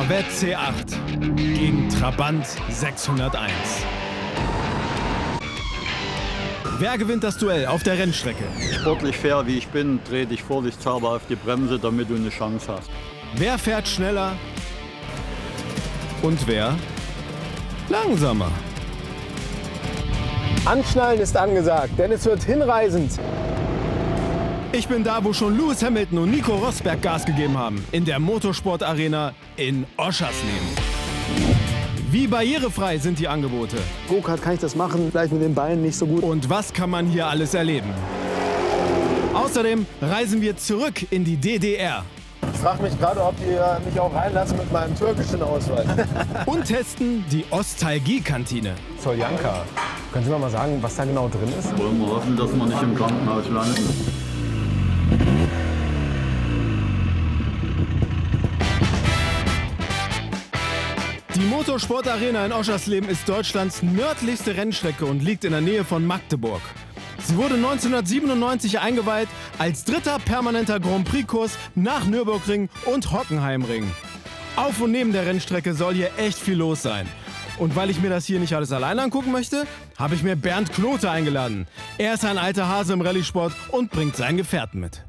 Corvette C8 gegen Trabant 601. Wer gewinnt das Duell auf der Rennstrecke? Sportlich fair wie ich bin, dreh dich vorsichtshalber auf die Bremse, damit du eine Chance hast. Wer fährt schneller und wer langsamer? Anschnallen ist angesagt, denn es wird hinreißend. Ich bin da, wo schon Lewis Hamilton und Nico Rosberg Gas gegeben haben. In der Motorsport-Arena in Oschersleben. Wie barrierefrei sind die Angebote? Go-Kart kann ich das machen, vielleicht mit den Beinen nicht so gut. Und was kann man hier alles erleben? Außerdem reisen wir zurück in die DDR. Ich frage mich gerade, ob ihr mich auch reinlassen mit meinem türkischen Ausweis. Und testen die Ostalgie-Kantine. Soljanka, können Sie mir mal sagen, was da genau drin ist? Wollen wir hoffen, dass wir nicht im Krankenhaus landen. Die Motorsport-Arena in Oschersleben ist Deutschlands nördlichste Rennstrecke und liegt in der Nähe von Magdeburg. Sie wurde 1997 eingeweiht als dritter permanenter Grand Prix-Kurs nach Nürburgring und Hockenheimring. Auf und neben der Rennstrecke soll hier echt viel los sein. Und weil ich mir das hier nicht alles alleine angucken möchte, habe ich mir Bernd Knote eingeladen. Er ist ein alter Hase im Rallye-Sport und bringt seinen Gefährten mit.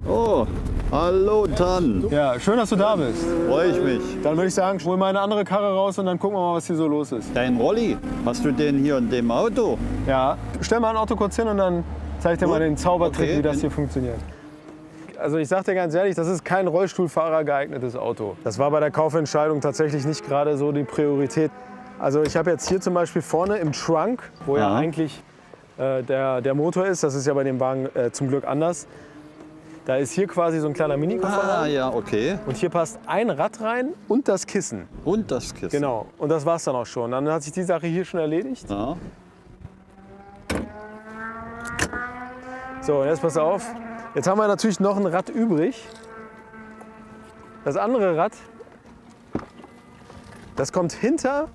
Oh, hallo Tan. Ja, schön, dass du da bist. Freue ich mich. Dann würde ich sagen, hol mal eine andere Karre raus und dann gucken wir mal, was hier so los ist. Dein Rolli, hast du den hier in dem Auto? Ja, stell mal ein Auto kurz hin und dann zeig ich dir mal den Zaubertrick, Okay. wie das hier funktioniert. Also ich sag dir ganz ehrlich, das ist kein Rollstuhlfahrer geeignetes Auto. Das war bei der Kaufentscheidung tatsächlich nicht gerade so die Priorität. Also ich habe jetzt hier zum Beispiel vorne im Trunk, wo ja eigentlich der Motor ist, das ist ja bei dem Wagen zum Glück anders. Da ist hier quasi so ein kleiner Minikofferraum. Ah, ja, okay. Und hier passt ein Rad rein und das Kissen. Und das Kissen. Genau. Und das war's dann auch schon. Dann hat sich die Sache hier schon erledigt. Ja. So, und jetzt pass auf. Jetzt haben wir natürlich noch ein Rad übrig. Das andere Rad, das kommt hinter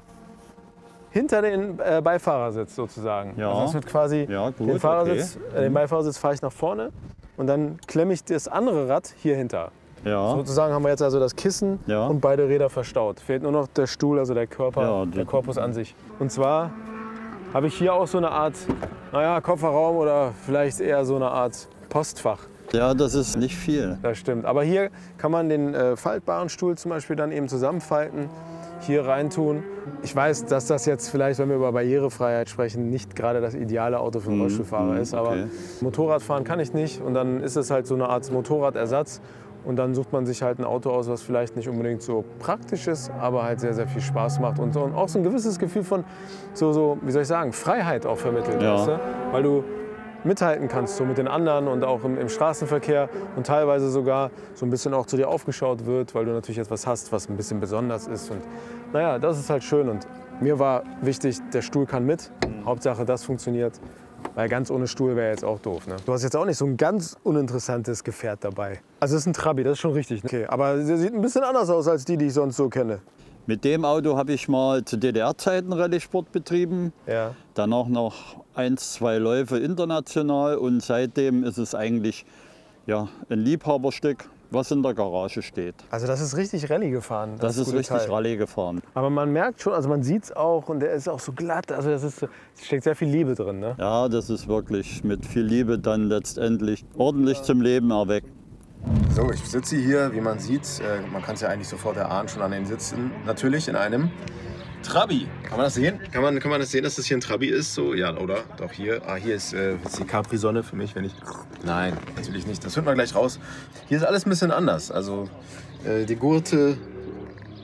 den Beifahrersitz sozusagen. Ja. Also das wird quasi Ja, gut, den Fahrersitz, den Beifahrersitz fahre ich nach vorne und dann klemme ich das andere Rad hier hinter. Ja. Sozusagen haben wir jetzt also das Kissen Ja. und beide Räder verstaut. Fehlt nur noch der Stuhl, also der Körper, Ja, der Korpus an sich. Und zwar habe ich hier auch so eine Art, naja, Kofferraum oder vielleicht eher so eine Art Postfach. Ja, das ist nicht viel. Das stimmt. Aber hier kann man den faltbaren Stuhl zum Beispiel dann eben zusammenfalten, hier reintun. Ich weiß, dass das jetzt vielleicht, wenn wir über Barrierefreiheit sprechen, nicht gerade das ideale Auto für einen Rollstuhlfahrer ist. Aber okay. Motorradfahren kann ich nicht. Und dann ist es halt so eine Art Motorradersatz. Und dann sucht man sich halt ein Auto aus, was vielleicht nicht unbedingt so praktisch ist, aber halt sehr, sehr viel Spaß macht. Und auch so ein gewisses Gefühl von, wie soll ich sagen, Freiheit auch vermittelt. Ja. Weißt du? Weil du mithalten kannst so mit den anderen und auch im Straßenverkehr und teilweise sogar so ein bisschen auch zu dir aufgeschaut wird, weil du natürlich etwas hast, was ein bisschen besonders ist. Und naja, das ist halt schön. Und mir war wichtig, der Stuhl kann mit. Hauptsache, das funktioniert. Weil ganz ohne Stuhl wäre jetzt auch doof. Ne? Du hast jetzt auch nicht so ein ganz uninteressantes Gefährt dabei. Also es ist ein Trabi, das ist schon richtig. Ne? Okay, aber der sieht ein bisschen anders aus als die ich sonst so kenne. Mit dem Auto habe ich mal zu DDR-Zeiten Rallye-Sport betrieben. Ja. Danach noch 1, 2 Läufe international und seitdem ist es eigentlich ja, ein Liebhaberstück, was in der Garage steht. Also das ist richtig Rallye gefahren. Das ist gute richtig Teil. Rallye gefahren. Aber man merkt schon, also man sieht es auch und der ist auch so glatt. Also es steckt sehr viel Liebe drin. Ne? Ja, das ist wirklich mit viel Liebe dann letztendlich ordentlich zum Leben erweckt. So, ich sitze hier, wie man sieht, man kann es ja eigentlich sofort erahnen, schon an den Sitzen, natürlich in einem Trabi. Kann man das sehen? Kann man das sehen, dass das hier ein Trabi ist? So, ja, oder? Doch hier. Ah, hier ist jetzt die Capri-Sonne für mich, wenn ich... Nein, natürlich nicht. Das hört man gleich raus. Hier ist alles ein bisschen anders. Also die Gurte,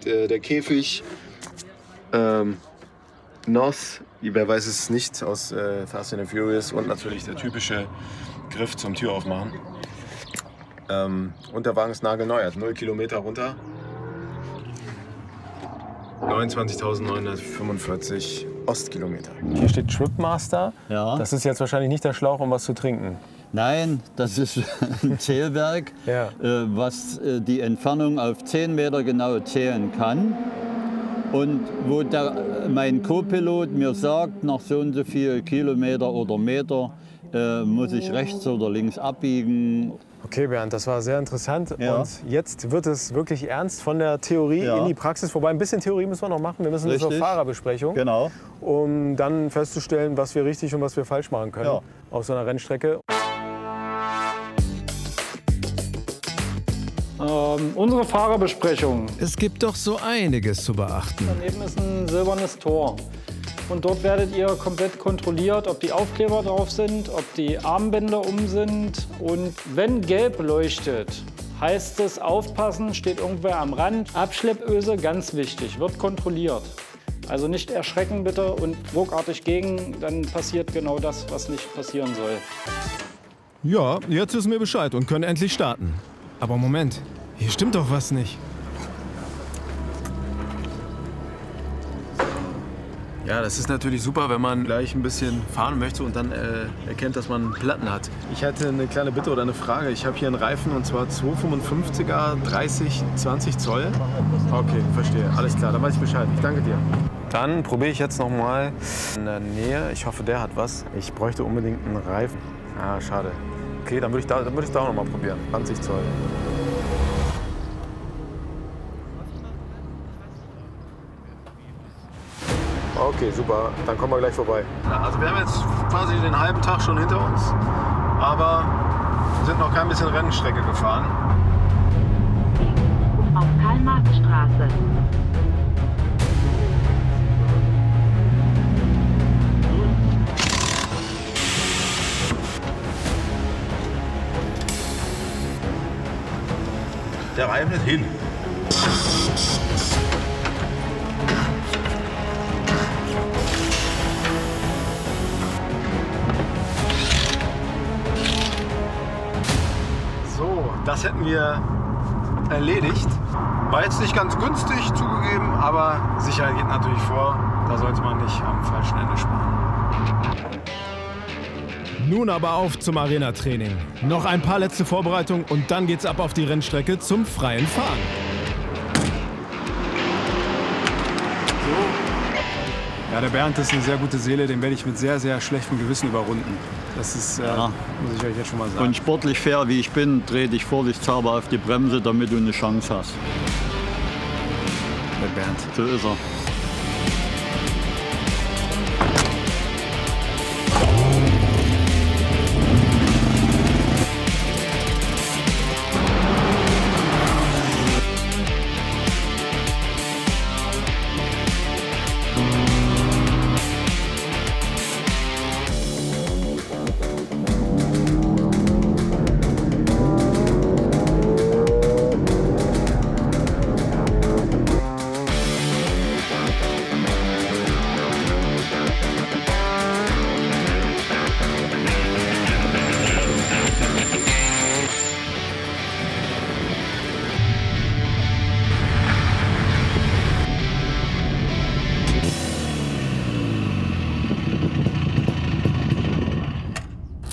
der Käfig, NOS, wer weiß es nicht, aus Fast and Furious und natürlich der typische Griff zum Türaufmachen. Und der Wagen ist nagelneu, hat 0 Kilometer runter. 29.945 Ostkilometer. Hier steht Tripmaster. Ja. Das ist jetzt wahrscheinlich nicht der Schlauch, um was zu trinken. Nein, das ist ein Zählwerk, Ja. was die Entfernung auf 10 Meter genau zählen kann. Und wo mein Co-Pilot mir sagt, nach so und so viel Kilometer oder Meter muss ich rechts oder links abbiegen. Okay, Bernd, das war sehr interessant. Ja. Und jetzt wird es wirklich ernst von der Theorie in die Praxis. Wobei ein bisschen Theorie müssen wir noch machen. Wir müssen zur Fahrerbesprechung, Genau. um dann festzustellen, was wir richtig und was wir falsch machen können auf so einer Rennstrecke. Unsere Fahrerbesprechung. Es gibt doch so einiges zu beachten. Daneben ist ein silbernes Tor. Und dort werdet ihr komplett kontrolliert, ob die Aufkleber drauf sind, ob die Armbänder um sind. Und wenn gelb leuchtet, heißt es aufpassen, steht irgendwer am Rand. Abschleppöse, ganz wichtig, wird kontrolliert. Also nicht erschrecken bitte und ruckartig gegen, dann passiert genau das, was nicht passieren soll. Ja, jetzt wissen wir Bescheid und können endlich starten. Aber Moment, hier stimmt doch was nicht. Ja, das ist natürlich super, wenn man gleich ein bisschen fahren möchte und dann erkennt, dass man Platten hat. Ich hätte eine kleine Bitte oder eine Frage. Ich habe hier einen Reifen und zwar 255er, 30/20 Zoll. Okay, verstehe. Alles klar, dann weiß ich Bescheid. Ich danke dir. Dann probiere ich jetzt noch mal in der Nähe. Ich hoffe, der hat was. Ich bräuchte unbedingt einen Reifen. Ah, schade. Okay, dann würde ich da auch noch mal probieren. 20 Zoll. Okay, super. Dann kommen wir gleich vorbei. Ja, also wir haben jetzt quasi den halben Tag schon hinter uns, aber sind noch kein bisschen Rennstrecke gefahren. Auf Karl-Marx-Straße. Der Reifen ist hin. So, das hätten wir erledigt. War jetzt nicht ganz günstig zugegeben, aber Sicherheit geht natürlich vor. Da sollte man nicht am falschen Ende sparen. Nun aber auf zum Arena-Training. Noch ein paar letzte Vorbereitungen und dann geht's ab auf die Rennstrecke zum freien Fahren. Ja, der Bernd ist eine sehr gute Seele, den werde ich mit sehr, sehr schlechtem Gewissen überrunden. Das ist, muss ich euch jetzt schon mal sagen. Und sportlich fair wie ich bin, dreh dich vorsichtshalber auf die Bremse, damit du eine Chance hast. Der Bernd. So ist er.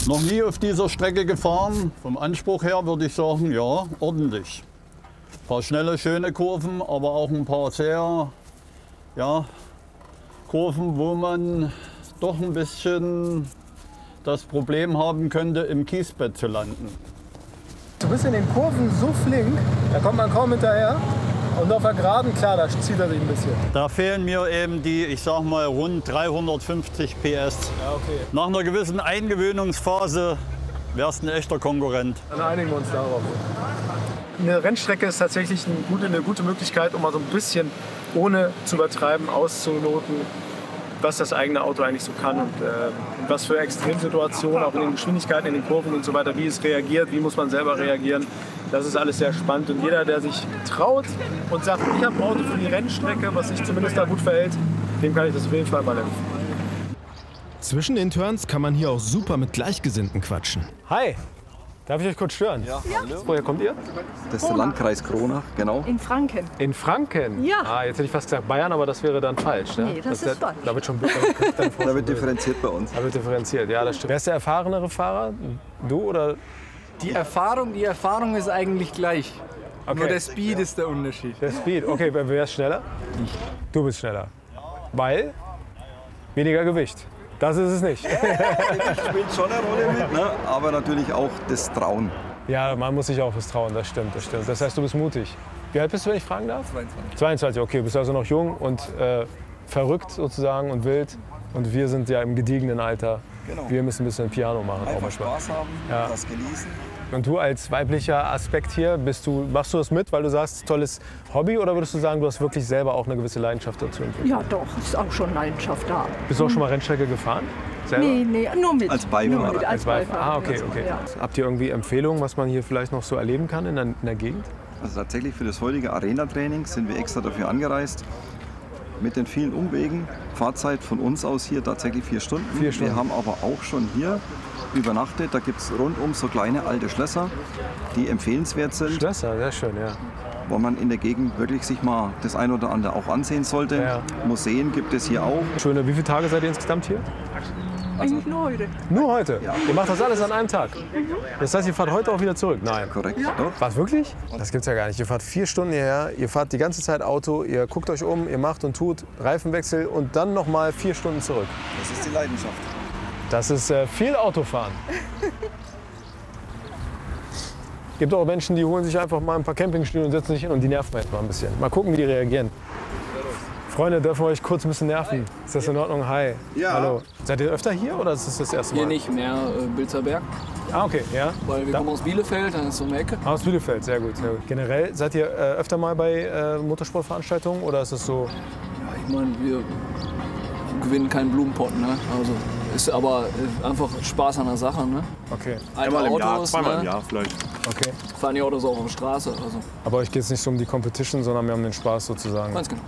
Noch nie auf dieser Strecke gefahren. Vom Anspruch her würde ich sagen, ja, ordentlich. Ein paar schnelle, schöne Kurven, aber auch ein paar sehr, ja, Kurven, wo man doch ein bisschen das Problem haben könnte, im Kiesbett zu landen. Du bist in den Kurven so flink, da kommt man kaum hinterher. Und auf der Geraden, klar, da zieht er sich ein bisschen. Da fehlen mir eben die, ich sag mal, rund 350 PS. Ja, okay. Nach einer gewissen Eingewöhnungsphase wärst ein echter Konkurrent. Dann einigen wir uns darauf. Eine Rennstrecke ist tatsächlich eine gute Möglichkeit, um mal so ein bisschen, ohne zu übertreiben, auszuloten, was das eigene Auto eigentlich so kann und was für Extremsituationen, auch in den Geschwindigkeiten, in den Kurven und so weiter, wie es reagiert, wie muss man selber reagieren. Das ist alles sehr spannend und jeder, der sich traut und sagt, ich habe ein Auto für die Rennstrecke, was sich zumindest da gut verhält, dem kann ich das auf jeden Fall mal empfehlen. Zwischen den Turns kann man hier auch super mit Gleichgesinnten quatschen. Hi, darf ich euch kurz stören? Ja. Hallo. Woher kommt ihr? Das ist der Landkreis Kronach, genau. In Franken. In Franken? Ja. Ah, jetzt hätte ich fast gesagt Bayern, aber das wäre dann falsch. Ne? Nee, das ist falsch. Da wird schon Da wird differenziert bei uns. Da wird differenziert, ja, das stimmt. Wer ist der erfahrenere Fahrer? Du oder? Die Erfahrung ist eigentlich gleich. Okay. Nur der Speed ist der Unterschied. Der Speed, okay, wer ist schneller? Ich. Du bist schneller. Weil? Weniger Gewicht. Das ist es nicht. Gewicht spielt schon eine Rolle mit, ne? Aber natürlich auch das Trauen. Ja, man muss sich auch was trauen, das stimmt, das stimmt. Das heißt, du bist mutig. Wie alt bist du, wenn ich fragen darf? 22. 22, okay, bist also noch jung und verrückt sozusagen und wild. Und wir sind ja im gediegenen Alter. Genau. Wir müssen ein bisschen Piano machen. Auch Einfach manchmal. Spaß haben, Ja. das genießen. Und du als weiblicher Aspekt hier, machst du das mit, weil du sagst, tolles Hobby? Oder würdest du sagen, du hast wirklich selber auch eine gewisse Leidenschaft dazu entwickelt? Ja, doch, ist auch schon Leidenschaft da. Bist du auch schon mal Rennstrecke gefahren? Selber? Nee, nur mit. Als Beifahrer. Nur mit, als Beifahrer. Ah, okay, okay. Ja. Habt ihr irgendwie Empfehlungen, was man hier vielleicht noch so erleben kann in der Gegend? Also tatsächlich für das heutige Arena-Training sind wir extra dafür angereist. Mit den vielen Umwegen. Fahrzeit von uns aus hier tatsächlich 4 Stunden. 4 Stunden. Wir haben aber auch schon hier übernachtet. Da gibt es rundum so kleine alte Schlösser, die empfehlenswert sind, Schlösser, sehr schön, ja. wo man in der Gegend wirklich sich mal das ein oder andere auch ansehen sollte. Ja. Museen gibt es hier auch. Schöne, wie viele Tage seid ihr insgesamt hier? Eigentlich nur heute. Nur heute? Ja. Ihr macht das alles an einem Tag? Das heißt, ihr fahrt heute auch wieder zurück? Nein. Korrekt, doch. Was, wirklich? Das gibt's ja gar nicht. Ihr fahrt 4 Stunden hierher, ihr fahrt die ganze Zeit Auto, ihr guckt euch um, ihr macht und tut Reifenwechsel und dann noch mal 4 Stunden zurück. Das ist die Leidenschaft. Das ist viel Autofahren. Gibt auch Menschen, die holen sich einfach mal ein paar Campingstühle und setzen sich hin und die nerven jetzt mal ein bisschen. Mal gucken, wie die reagieren. Freunde, dürfen wir euch kurz ein bisschen nerven? Ist das in Ordnung? Hi. Ja. Hallo. Seid ihr öfter hier oder ist das das erste Mal? Hier nicht mehr Bilzerberg, Ah, okay, ja. weil wir kommen aus Bielefeld, dann ist so eine Ecke. Aus Bielefeld, sehr gut, sehr gut. Generell, seid ihr öfter mal bei Motorsportveranstaltungen oder ist es so? Ja, ich meine, wir gewinnen keinen Blumenpott, ne? Also ist aber einfach Spaß an der Sache, ne? Okay, Alte Autos, zweimal im ne? Jahr vielleicht. okay. Fahren die Autos auch auf der Straße, also Aber euch geht es nicht so um die Competition, sondern mehr um den Spaß sozusagen. ganz genau.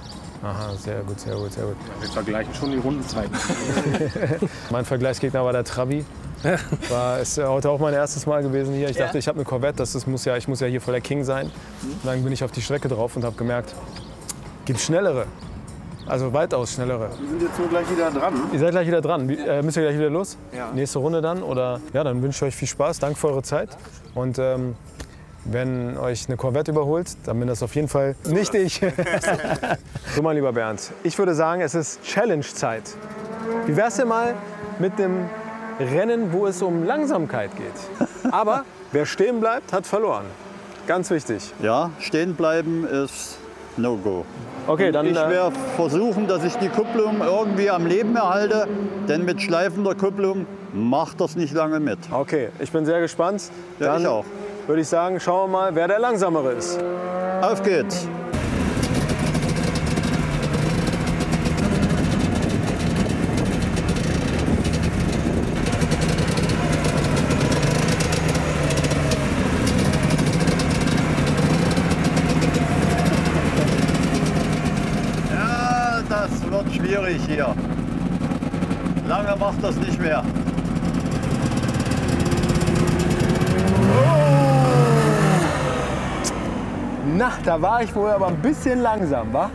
Aha, sehr gut, sehr gut, sehr gut. Wir vergleichen schon die Rundenzeiten. Mein Vergleichsgegner war der Trabi. Ist heute auch mein erstes Mal gewesen hier. Ich dachte, ich habe eine Corvette, ich muss ja hier voll der King sein. Und dann bin ich auf die Strecke drauf und habe gemerkt, gibt schnellere. Also weitaus schnellere. Wir sind jetzt so gleich wieder dran. Ihr seid gleich wieder dran. Müsst ihr gleich wieder los? Ja. Nächste Runde dann? Oder? Ja, dann wünsche ich euch viel Spaß. Danke für eure Zeit. Und wenn euch eine Corvette überholt, dann bin das auf jeden Fall nicht ich. So, mein lieber Bernd, ich würde sagen, es ist Challenge-Zeit. Wie wär's denn mal mit einem Rennen, wo es um Langsamkeit geht? Aber wer stehen bleibt, hat verloren. Ganz wichtig. Ja, stehen bleiben ist No-Go. Okay, dann Ich werde versuchen, dass ich die Kupplung irgendwie am Leben erhalte, denn mit schleifender Kupplung macht das nicht lange mit. okay, ich bin sehr gespannt. Ja, Dann ich auch. würde ich sagen, schauen wir mal, wer der Langsamere ist. Auf geht's! Ja, das wird schwierig hier. Lange macht das nicht mehr. Na, da war ich wohl aber ein bisschen langsam, wa?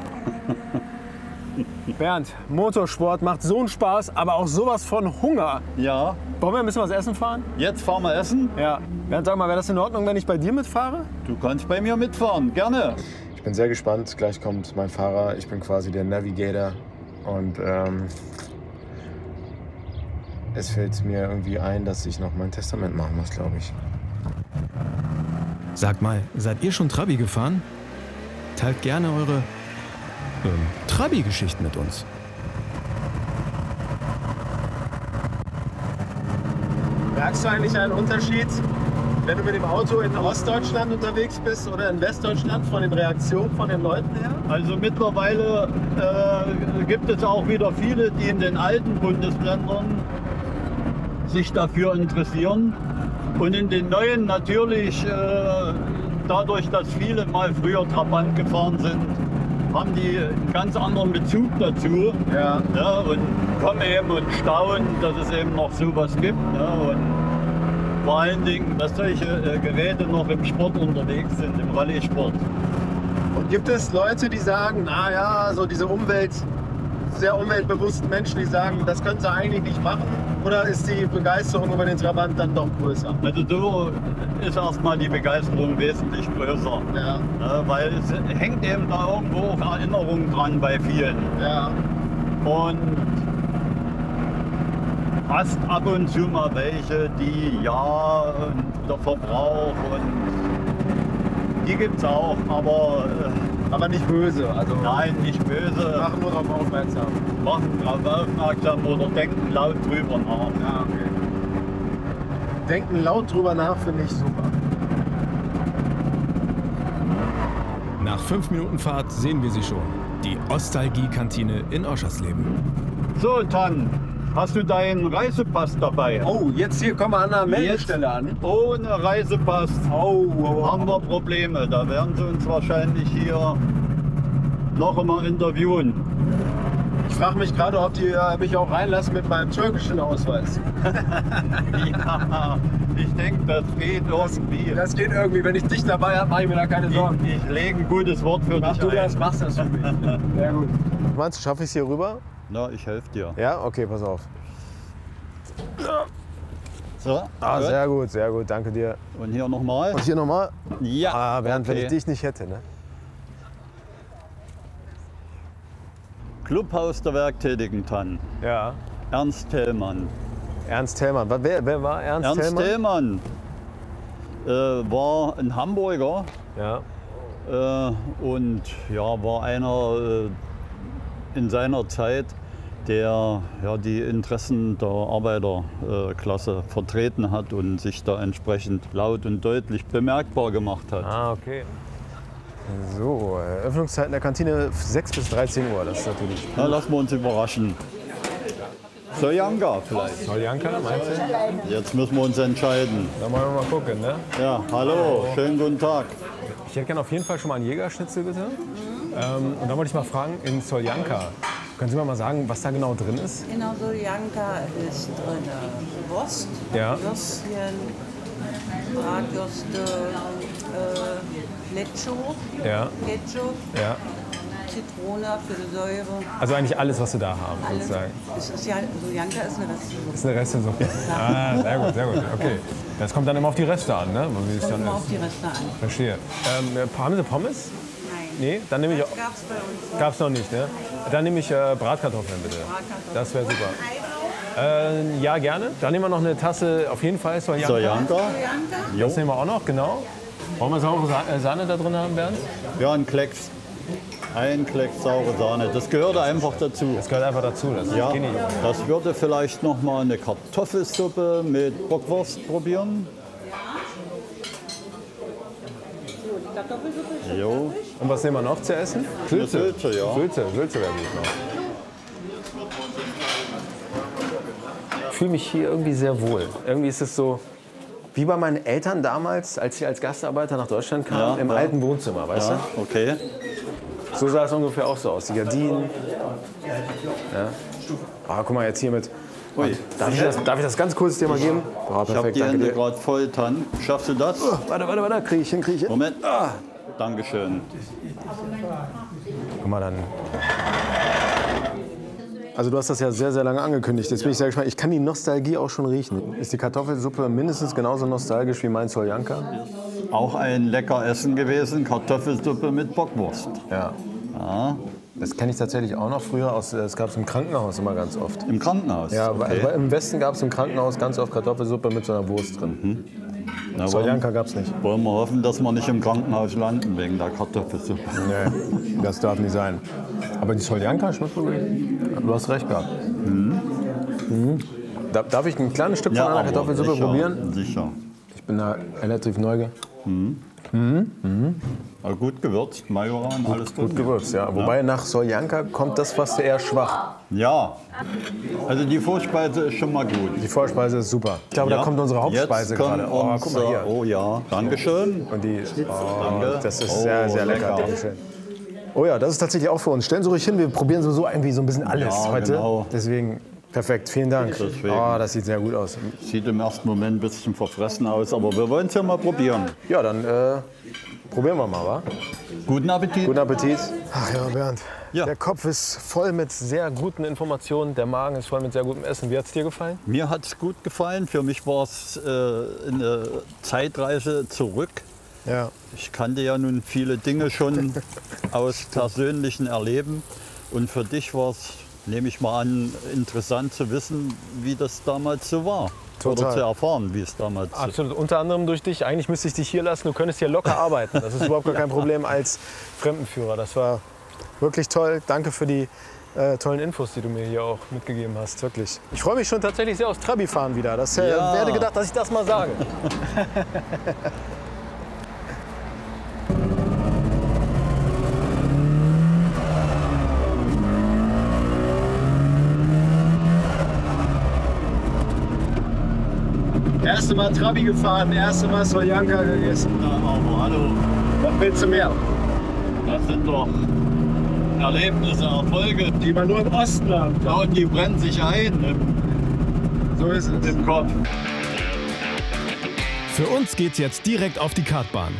Bernd, Motorsport macht so einen Spaß, aber auch sowas von Hunger. Ja, Wollen wir ein bisschen was essen fahren? jetzt fahren wir essen. Ja. Bernd, sag mal, wäre das in Ordnung, wenn ich bei dir mitfahre? Du kannst bei mir mitfahren, gerne. Ich bin sehr gespannt. Gleich kommt mein Fahrer. Ich bin quasi der Navigator. Und es fällt mir irgendwie ein, dass ich noch mein Testament machen muss, glaube ich. Sagt mal, seid ihr schon Trabi gefahren? Teilt gerne eure Trabi-Geschichten mit uns. Merkst du eigentlich einen Unterschied, wenn du mit dem Auto in Ostdeutschland unterwegs bist oder in Westdeutschland von den Reaktionen von den Leuten her? Also mittlerweile gibt es auch wieder viele, die in den alten Bundesländern sich dafür interessieren. Und in den neuen natürlich, dadurch, dass viele mal früher Trabant gefahren sind, haben die einen ganz anderen Bezug dazu. Ja. Ja, und kommen eben und staunen, dass es eben noch sowas gibt. Ja, und vor allen Dingen, dass solche Geräte noch im Sport unterwegs sind, im Rallye-Sport. Und gibt es Leute, die sagen, na ja, so diese sehr umweltbewussten Menschen, die sagen, das können sie eigentlich nicht machen? Oder ist die Begeisterung über den Trabant dann doch größer? Also so ist erstmal die Begeisterung wesentlich größer. Ja. Ja, weil es hängt eben da irgendwo auch Erinnerung dran bei vielen. Ja. Und hast ab und zu mal welche, die ja, und der Verbrauch und die gibt's auch, Aber nicht böse. Also nein, nicht böse. machen nur darauf aufmerksam. Machen darauf aufmerksam oder denken laut drüber nach. Ja, okay. Denken laut drüber nach finde ich super. Nach 5 Minuten Fahrt sehen wir sie schon. Die Ostalgie-Kantine in Oschersleben. So, Tan, hast du deinen Reisepass dabei? Oh, jetzt hier kommen wir an der Meldestelle an. Ohne Reisepass haben wir Probleme. Da werden sie uns wahrscheinlich hier noch einmal interviewen. Ich frage mich gerade, ob die mich auch reinlassen mit meinem türkischen Ausweis. Ja, ich denke, das geht irgendwie. Das geht irgendwie. Wenn ich dich dabei habe, mache ich mir da keine Sorgen. Ich lege ein gutes Wort für dich ein. Machst das für mich. Sehr gut. Meinst du, schaffe ich es hier rüber? Na, ich helfe dir. Ja? Okay, pass auf. So, Ah, sehr gut, sehr gut. Danke dir. Und hier nochmal. Und hier nochmal? Ja. Ah, Bernd, wenn okay. ich dich nicht hätte, ne? Clubhaus der werktätigen Tannen. Ja. Ernst Thälmann. Ernst Thälmann. Wer war Ernst Thälmann? War ein Hamburger Ja. und ja, war einer in seiner Zeit, der ja, die Interessen der Arbeiterklasse vertreten hat und sich da entsprechend laut und deutlich bemerkbar gemacht hat. Ah, okay. So, Öffnungszeiten der Kantine 6 bis 13 Uhr. Das ist natürlich. Na, lassen wir uns überraschen. Soljanka vielleicht. Soljanka, meinst du? Jetzt müssen wir uns entscheiden. Da wollen wir mal gucken, ne? Ja, hallo, schönen guten Tag. Ich hätte gerne auf jeden Fall schon mal einen Jägerschnitzel, bitte. Und dann wollte ich mal fragen, in Soljanka, können Sie mir mal sagen, was da genau drin ist? Genau, Soljanka ist drin Wurst, Ja. Würstchen, Bratwürste, Lecho, Ja. Ketchup, Ja. Zitrone für die Säure. Also eigentlich alles, was Sie da haben, Alles. sozusagen. Es ist ja, Soljanka ist eine Restsuppe. Das ist eine Restesuppe. Ah, sehr gut, sehr gut. Okay. Das kommt dann immer auf die Reste an, ne? Wie es Kommt dann immer ist. auf die Reste an. Verstehe. Haben Sie Pommes? Nein. Nee, dann nehme ich. Das gab's bei uns nicht. Gab's noch nicht, ne? Dann nehme ich Bratkartoffeln, bitte. Bratkartoffeln. Das wäre super. Ja, gerne. Dann nehmen wir noch eine Tasse, auf jeden Fall Soljanka. Soljanka. Das nehmen wir auch noch, genau. Wollen wir saure Sahne da drin haben, Bernd? Ja, ein Klecks. Ein Klecks saure Sahne. Das gehört einfach dazu. Das gehört einfach dazu. Das Ja, geht nicht. das würde vielleicht noch mal eine Kartoffelsuppe mit Bockwurst probieren. Jo. Und was nehmen wir noch zu essen? Sülze, ja. Sülze wäre gut noch. Ich fühle mich hier irgendwie sehr wohl. Irgendwie ist es so, wie bei meinen Eltern damals, als sie als Gastarbeiter nach Deutschland kamen, Ja, im ja. alten Wohnzimmer, weißt Ja, okay. du? So sah es ungefähr auch so aus, die Gardinen. Ja. Ah, guck mal, jetzt hier mit. Ui. Darf ich das ganz kurz dir mal geben? Oh, Ich habe perfekt, die danke Hände dir. gerade voll, Tan. Schaffst du das? Warte, krieg ich hin. Moment. Dankeschön. Guck mal, dann. Also du hast das ja sehr, sehr lange angekündigt. Jetzt bin ich sehr gespannt. Ich kann die Nostalgie auch schon riechen. Ist die Kartoffelsuppe mindestens genauso nostalgisch wie mein Soljanka? Auch ein lecker Essen gewesen. Kartoffelsuppe mit Bockwurst. Ja. Ja. Das kenne ich tatsächlich auch noch früher. Das gab es im Krankenhaus immer ganz oft. Im Krankenhaus? Ja, okay. aber im Westen gab es im Krankenhaus ganz oft Kartoffelsuppe mit so einer Wurst drin. Na, Soljanka gab es nicht. Wollen wir hoffen, dass wir nicht im Krankenhaus landen wegen der Kartoffelsuppe. Nee, das darf nicht sein. Aber die Soljanka schmeckt wohl gut. Du hast recht gehabt. Darf ich ein kleines Stück von einer aber Kartoffelsuppe sicher, probieren? Sicher. Ich bin da relativ neugierig. Aber gut gewürzt, Majoran, alles drin. Gut gewürzt, ja. Wobei nach Soljanka kommt das fast eher schwach. Ja, also die Vorspeise ist schon mal gut. Die Vorspeise ist super. Ich glaube, Ja. da kommt unsere Hauptspeise Jetzt kommt gerade. Oh, guck mal hier. Oh ja, Dankeschön. Und die, Danke. das ist Oh, sehr, sehr lecker. lecker. Dankeschön. Oh ja, das ist tatsächlich auch für uns. Stellen Sie ruhig hin, wir probieren sowieso irgendwie so ein bisschen alles Ja, heute. genau. Deswegen, perfekt, vielen Dank. Deswegen. Oh, das sieht sehr gut aus. Sieht im ersten Moment ein bisschen verfressen aus, aber wir wollen es ja mal probieren. Ja, dann probieren wir mal, wa? Guten Appetit. Guten Appetit. Ach ja, Bernd. Ja. Der Kopf ist voll mit sehr guten Informationen, der Magen ist voll mit sehr gutem Essen. Wie hat es dir gefallen? Mir hat es gut gefallen. Für mich war es eine Zeitreise zurück. Ja. Ich kannte ja nun viele Dinge schon aus persönlichen Erleben. Und für dich war es nehme ich mal an, interessant zu wissen, wie das damals so war. Total. Oder zu erfahren, wie es damals so war. Absolut. Unter anderem durch dich. Eigentlich müsste ich dich hier lassen. Du könntest hier locker arbeiten. Das ist überhaupt gar kein Problem als Fremdenführer. Das war wirklich toll. Danke für die tollen Infos, die du mir hier auch mitgegeben hast. Wirklich. Ich freue mich schon tatsächlich sehr aufs Trabi-Fahren wieder. Das werde gedacht, dass ich das mal sage. Erste Mal Trabi gefahren, erste Mal Soljanka gegessen. Ja, aber hallo, Was willst du mehr? das sind doch Erlebnisse, Erfolge. Die man nur im Osten hat. Ja, und die brennen sich ein So ist es. im Kopf. Für uns geht's jetzt direkt auf die Kartbahn.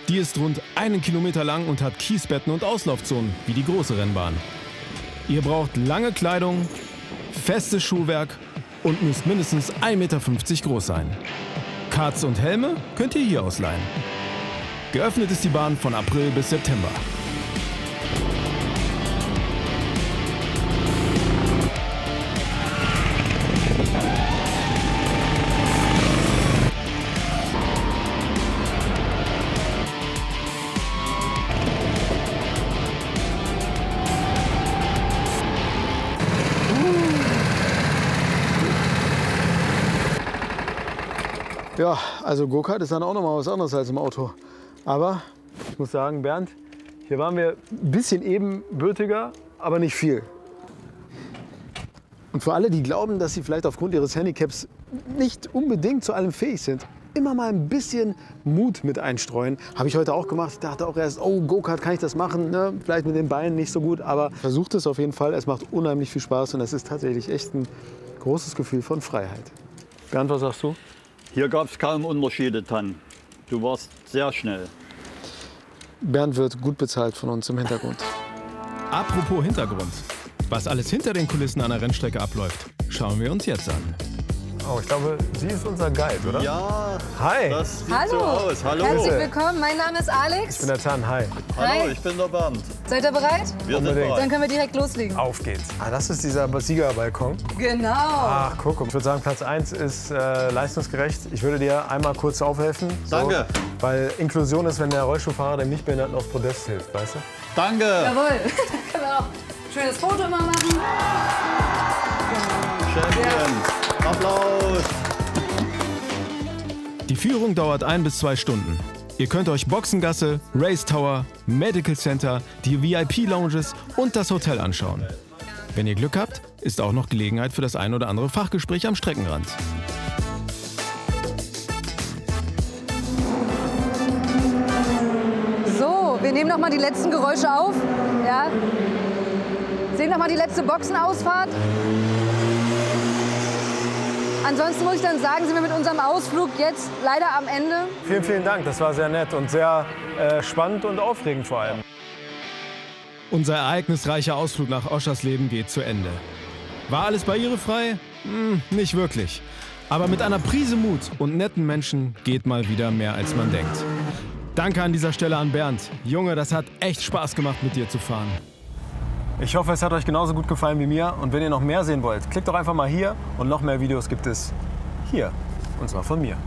Die ist rund 1 Kilometer lang und hat Kiesbetten und Auslaufzonen, wie die große Rennbahn. Ihr braucht lange Kleidung, festes Schuhwerk und müsst mindestens 1,50 Meter groß sein. Karts und Helme könnt ihr hier ausleihen. Geöffnet ist die Bahn von April bis September. Ja, also Go-Kart ist dann auch noch mal was anderes als im Auto. Aber ich muss sagen, Bernd, hier waren wir ein bisschen ebenbürtiger, aber nicht viel. Und für alle, die glauben, dass sie vielleicht aufgrund ihres Handicaps nicht unbedingt zu allem fähig sind, immer mal ein bisschen Mut mit einstreuen. Habe ich heute auch gemacht. Ich dachte auch erst, oh, Go-Kart, kann ich das machen? Ne? Vielleicht mit den Beinen nicht so gut, aber versucht es auf jeden Fall. Es macht unheimlich viel Spaß und es ist tatsächlich echt ein großes Gefühl von Freiheit. Bernd, was sagst du? Hier gab es kaum Unterschiede, Tan. Du warst sehr schnell. Bernd wird gut bezahlt von uns im Hintergrund. Apropos Hintergrund. Was alles hinter den Kulissen einer Rennstrecke abläuft, schauen wir uns jetzt an. Oh, ich glaube, sie ist unser Guide, oder? Ja, Hi. das sieht Hallo. so aus. Hallo. Herzlich willkommen, mein Name ist Alex. Ich bin der Tan, hi. Hallo, Hi. ich bin der Bernd. Seid ihr bereit? Wir sind Unbedingt. Dann bereit. können wir direkt loslegen. Auf geht's. Ah, das ist dieser Siegerbalkon. Genau. Ach, guck. Ich würde sagen, Platz 1 ist leistungsgerecht. Ich würde dir einmal kurz aufhelfen. So, Danke. Weil Inklusion ist, wenn der Rollstuhlfahrer dem Nichtbehinderten aufs Podest hilft, weißt du? Danke. Jawohl. Können wir auch ein schönes Foto immer machen. Champion. Applaus. Die Führung dauert 1 bis 2 Stunden. Ihr könnt euch Boxengasse, Race Tower, Medical Center, die VIP-Lounges und das Hotel anschauen. Wenn ihr Glück habt, ist auch noch Gelegenheit für das ein oder andere Fachgespräch am Streckenrand. So, wir nehmen noch mal die letzten Geräusche auf. Ja. Sehen noch mal die letzte Boxenausfahrt. Ansonsten muss ich dann sagen, sind wir mit unserem Ausflug jetzt leider am Ende. Vielen, vielen Dank. Das war sehr nett und sehr spannend und aufregend vor allem. Unser ereignisreicher Ausflug nach Oschersleben geht zu Ende. War alles barrierefrei? Nicht wirklich. Aber mit einer Prise Mut und netten Menschen geht mal wieder mehr, als man denkt. Danke an dieser Stelle an Bernd. Junge, das hat echt Spaß gemacht, mit dir zu fahren. Ich hoffe, es hat euch genauso gut gefallen wie mir. Und wenn ihr noch mehr sehen wollt, klickt doch einfach mal hier. Und noch mehr Videos gibt es hier. Und zwar von mir.